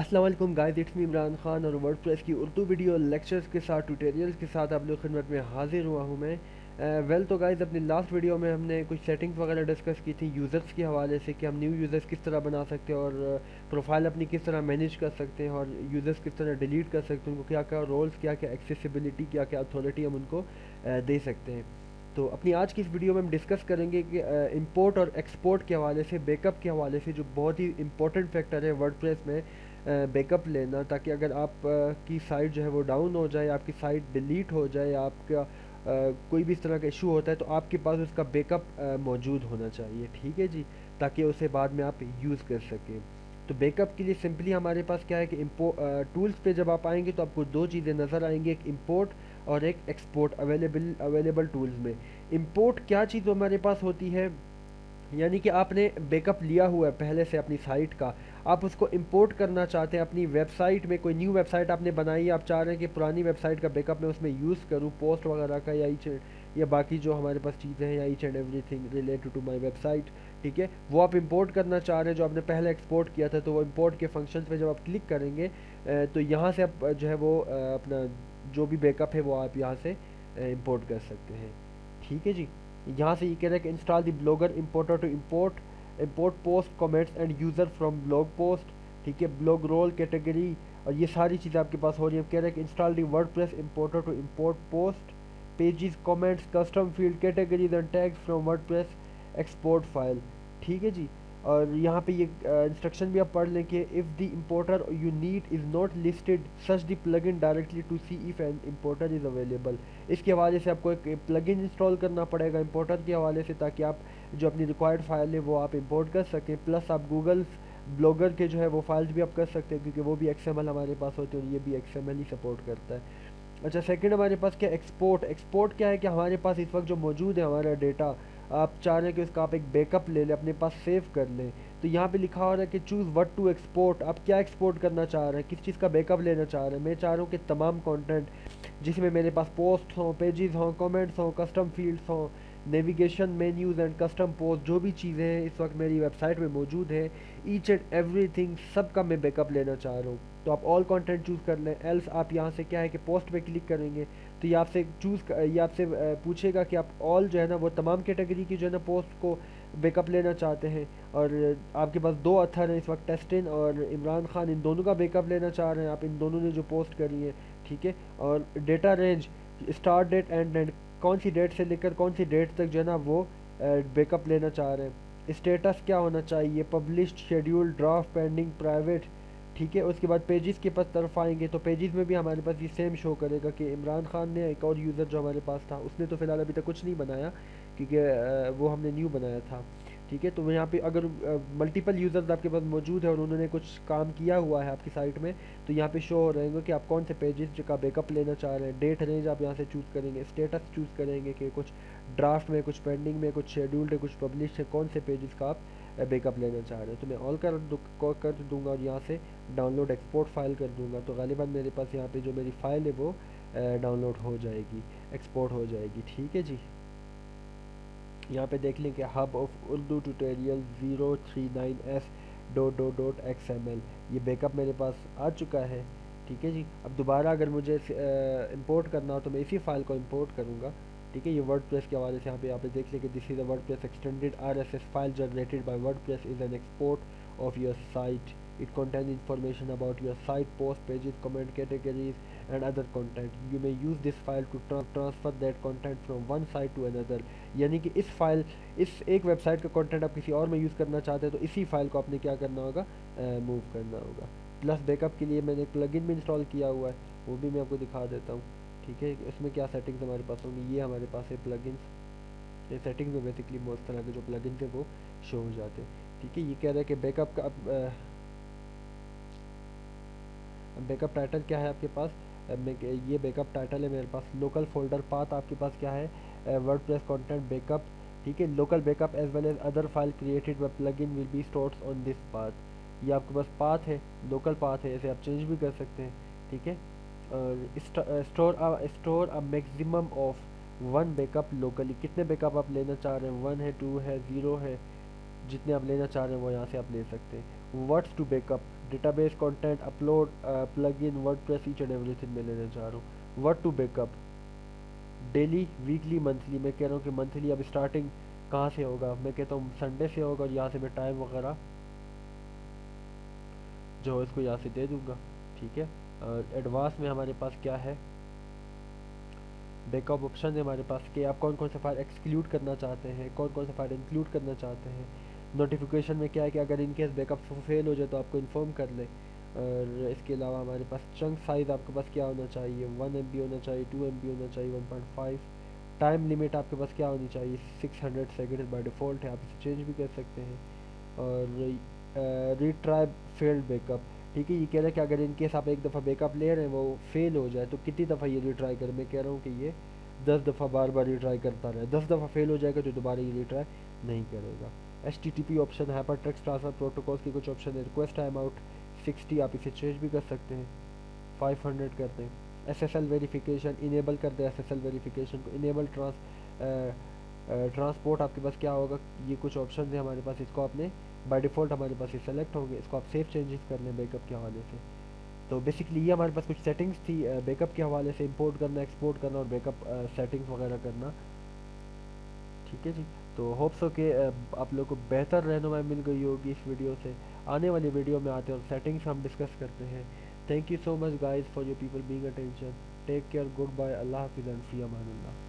अस्सलाम वालेकुम guys, it's me Imran Khan और वर्डप्रेस की उर्दू वीडियो लेक्चर्स के साथ ट्यूटोरियल्स के साथ आप लोग खिदमत में हाजिर हुआ हूँ मैं। तो गाइस, अपनी लास्ट वीडियो में हमने कुछ सेटिंग्स वगैरह डिस्कस की थी यूज़र्स के हवाले से कि हम न्यू यूज़र्स किस तरह बना सकते हैं और प्रोफाइल अपनी किस तरह मैनेज कर सकते हैं और यूज़र्स किस तरह डिलीट कर सकते हैं, उनको क्या क्या रोल्स, क्या क्या एक्सेसिबिलिटी, क्या क्या अथॉरिटी हम उनको दे सकते हैं। तो अपनी आज की इस वीडियो में हम डिस्कस करेंगे कि इंपोर्ट और एक्सपोर्ट के हवाले से, बैकअप के हवाले से, जो बहुत ही इंपॉर्टेंट फैक्टर है वर्डप्रेस में, बैकअप लेना, ताकि अगर आप की साइट जो है वो डाउन हो जाए, आपकी साइट डिलीट हो जाए, आपका कोई भी इस तरह का इशू होता है तो आपके पास उसका बैकअप मौजूद होना चाहिए। ठीक है जी, ताकि उसे बाद में आप यूज़ कर सकें। तो बैकअप के लिए सिंपली हमारे पास क्या है कि टूल्स पे जब आप आएंगे तो आपको दो चीज़ें नज़र आएंगी, एक इंपोर्ट और एक एक्सपोर्ट अवेलेबल टूल्स में। इंपोर्ट क्या चीज़ हमारे पास होती है, यानी कि आपने बैकअप लिया हुआ है पहले से अपनी साइट का, आप उसको इंपोर्ट करना चाहते हैं अपनी वेबसाइट में। कोई न्यू वेबसाइट आपने बनाई है, आप चाह रहे हैं कि पुरानी वेबसाइट का बैकअप मैं उसमें यूज़ करूँ, पोस्ट वगैरह का या बाकी जो हमारे पास चीज़ें हैं, या each and everything related to my website. ठीक है, वो आप इंपोर्ट करना चाह रहे हैं जो आपने पहले एक्सपोर्ट किया था। तो वो इंपोर्ट के फंक्शन पे जब आप क्लिक करेंगे तो यहाँ से आप जो है वो अपना जो भी बैकअप है वो आप यहाँ से इंपोर्ट कर सकते हैं। ठीक है जी, यहाँ से ये कह रहा है कि install the Blogger importer to import post comments and user from blog post. ठीक है, ब्लॉग रोल कैटेगरी और ये सारी चीज़ें आपके पास हो रही है। कह रहा है कि install the WordPress importer to import post pages comments custom field categories and tags from WordPress export file. ठीक है जी, और यहाँ पे ये इंस्ट्रक्शन भी आप पढ़ लें कि if the importer you need is not listed सच the plugin directly to see if an importer is available. इसके हवाले से आपको एक प्लगइन इंस्टॉल करना पड़ेगा इंपोर्टर के हवाले से, ताकि आप जो अपनी रिक्वायर्ड फाइल है वो आप इंपोर्ट कर सकें। प्लस आप गूगल ब्लॉगर के जो है वो फाइल्स भी आप कर सकते हैं, क्योंकि वो भी XML हमारे पास होते हैं और ये भी XML ही सपोर्ट करता है। अच्छा, सेकंड हमारे पास क्या, एक्सपोर्ट। एक्सपोर्ट क्या है कि हमारे पास इस वक्त जो मौजूद है हमारा डेटा, आप चाह रहे हैं कि उसका आप एक बैकअप ले लें, अपने पास सेव कर लें। तो यहाँ पे लिखा हो रहा है कि चूज़ व्हाट टू एक्सपोर्ट। आप क्या एक्सपोर्ट करना चाह रहे हैं, किस चीज़ का बैकअप लेना चाह रहे हैं। मैं चाह रहा हूँ कि तमाम कंटेंट जिसमें मेरे पास पोस्ट हों, पेजेस हों, कमेंट्स हों, कस्टम फील्ड्स हों, navigation menus and custom post, जो भी चीज़ें हैं इस वक्त मेरी वेबसाइट में मौजूद है, ईच एंड एवरीथिंग सब का मैं बैकअप लेना चाह रहा हूँ। तो आप ऑल कंटेंट चूज़ कर लें। एल्स आप यहाँ से क्या है कि पोस्ट पे क्लिक करेंगे तो ये आपसे पूछेगा कि आप ऑल जो है ना वो तमाम कैटेगरी की जो है ना पोस्ट को बैकअप लेना चाहते हैं। और आपके पास दो अथर हैं इस वक्त, टेस्टिन और इमरान खान, इन दोनों का बैकअप लेना चाह रहे हैं आप, इन दोनों ने जो पोस्ट करी है। ठीक है, और data range, start date, end date, कौन सी डेट से लेकर कौन सी डेट तक जो है ना वो बैकअप लेना चाह रहे हैं। स्टेटस क्या होना चाहिए, published, schedule, draft, pending, private. ठीक है, उसके बाद पेजेस के पास तरफ आएंगे तो पेजेस में भी हमारे पास ये सेम शो करेगा कि इमरान खान ने, एक और यूज़र जो हमारे पास था, उसने तो फ़िलहाल अभी तक कुछ नहीं बनाया क्योंकि वो हमने न्यू बनाया था। ठीक है, तो यहाँ पे अगर मल्टीपल यूज़र्स आपके पास मौजूद है और उन्होंने कुछ काम किया हुआ है आपकी साइट में, तो यहाँ पे शो हो रहेंगे कि आप कौन से पेजेस का बैकअप लेना चाह रहे हैं। डेट रेंज आप यहाँ से चूज़ करेंगे, स्टेटस चूज़ करेंगे कि कुछ ड्राफ्ट में, कुछ पेंडिंग में, कुछ शेड्यूल्ड है, कुछ पब्लिश है, कौन से पेजेस का आप बैकअप लेना चाह रहे हैं। तो मैं ऑल कर दूँगा और यहाँ से डाउनलोड एक्सपोर्ट फाइल कर दूँगा, तो गालिबा मेरे पास यहाँ पे जो मेरी फ़ाइल है वो डाउनलोड हो जाएगी, एक्सपोर्ट हो जाएगी। ठीक है जी, यहाँ पे देख लें कि hub of Urdu tutorial 039s dot XML, ये बैकअप मेरे पास आ चुका है। ठीक है जी, अब दोबारा अगर मुझे इंपोर्ट करना हो तो मैं इसी फाइल को इंपोर्ट करूँगा। ठीक है, ये वर्डप्रेस के हवाले से यहाँ पे देख लें कि this is a WordPress extended RSS file generated by WordPress is an export of your site. It contains information about your site, post, pages, comment categories, and other content. You may use this file to transfer that content from one site to another. यानी कि इस एक website का content आप किसी और में use करना चाहते हैं तो इसी फाइल को आपने क्या करना होगा, मूव करना होगा। प्लस बैकअप के लिए मैंने एक प्लगइन भी इंस्टॉल किया हुआ है, वो भी मैं आपको दिखा देता हूँ। ठीक है, इसमें क्या सेटिंग्स हमारे पास होंगी, ये हमारे पास है प्लगइन्स। ये सेटिंग्स में बेसिकली मोस्ट तरह के जो प्लगइन्स हैं वो शो हो जाते हैं। ठीक है, ये कह रहा है कि बैकअप का बैकअप टाइटल क्या है आपके पास, ये बैकअप टाइटल है मेरे पास। लोकल फोल्डर पाथ आपके पास क्या है, वर्डप्रेस कंटेंट बैकअप। ठीक है, local backup as well as other file created by plugin will be stored on this path. ये आपके पास पाथ है, लोकल पाथ है, इसे आप चेंज भी कर सकते हैं। ठीक है, और store a maximum of 1 backup locally. कितने बैकअप आप लेना चाह रहे हैं, 1 है, 2 है, 0 है, जितने आप लेना चाह रहे हैं वो यहाँ से आप ले सकते हैं। What's to backup, database content upload plugin WordPress each and everything में लेने जा रहा हूँ। What to backup, daily, weekly, monthly. मैं कह रहा हूँ कि मंथली अब स्टार्टिंग कहाँ से होगा, मैं कहता हूँ संडे से होगा, और यहाँ से मैं टाइम वगैरह जो है इसको यहाँ से दे दूँगा। ठीक है, और एडवांस में हमारे पास क्या है, बैकअप ऑप्शन है हमारे पास कि आप कौन कौन से फाइल एक्सक्लूड करना चाहते हैं, कौन कौन से फाइल इंक्लूड करना चाहते हैं। नोटिफिकेशन में क्या है कि अगर इनकेस बैकअप फेल हो जाए तो आपको इन्फॉर्म कर ले। और इसके अलावा हमारे पास चंक साइज़ आपके पास क्या होना चाहिए, 1 MB होना चाहिए, 2 MB होना चाहिए, 1.5। टाइम लिमिट आपके पास क्या होनी चाहिए, 600 सेकेंड बाय डिफ़ॉल्ट है, आप इसे चेंज भी कर सकते हैं। और रीट्राई फेल्ड बैकअप, ठीक है, ये कह रहा है कि अगर इनकेस आप एक दफ़ा बैकअप ले रहे हैं वो फेल हो जाए तो कितनी दफ़ा ये रिट्राई करें। मैं कह रहा हूँ कि ये 10 दफ़ा बार बार रिट्राई करता रहे। 10 दफ़ा फेल हो जाएगा तो दोबारा ये रिट्राई नहीं करेगा। HTTP option, hyper text transfer protocols की कुछ ऑप्शन है। रिक्वेस्ट टाइम आउट 60, आप इसे चेंज भी कर सकते हैं, 500 कर दें। SSL वेरिफिकेशन इनेबल कर दें, SSL वेरिफिकेशन को इनेबल। ट्रांसपोर्ट आपके पास क्या होगा, ये कुछ ऑप्शन है हमारे पास, इसको आपने बाय डिफ़ॉल्ट हमारे पास ये सेलेक्ट होंगे, इसको आप सेव चेंजेस कर लें बैकअप के हवाले से। तो बेसिकली ये हमारे पास कुछ सेटिंग्स थी बैकअप के हवाले से, इंपोर्ट करना, एक्सपोर्ट करना और बैकअप सेटिंग्स वगैरह करना। ठीक है जी, तो होप सो कि आप लोग को बेहतर रहनुमाई मिल गई होगी इस वीडियो से। आने वाली वीडियो में आते हैं और सेटिंग्स हम डिस्कस करते हैं। Thank you so much guys for your people being attention. Take care, good bye, अल्लाह हाफिज़ एंड फी अमानुल्लाह।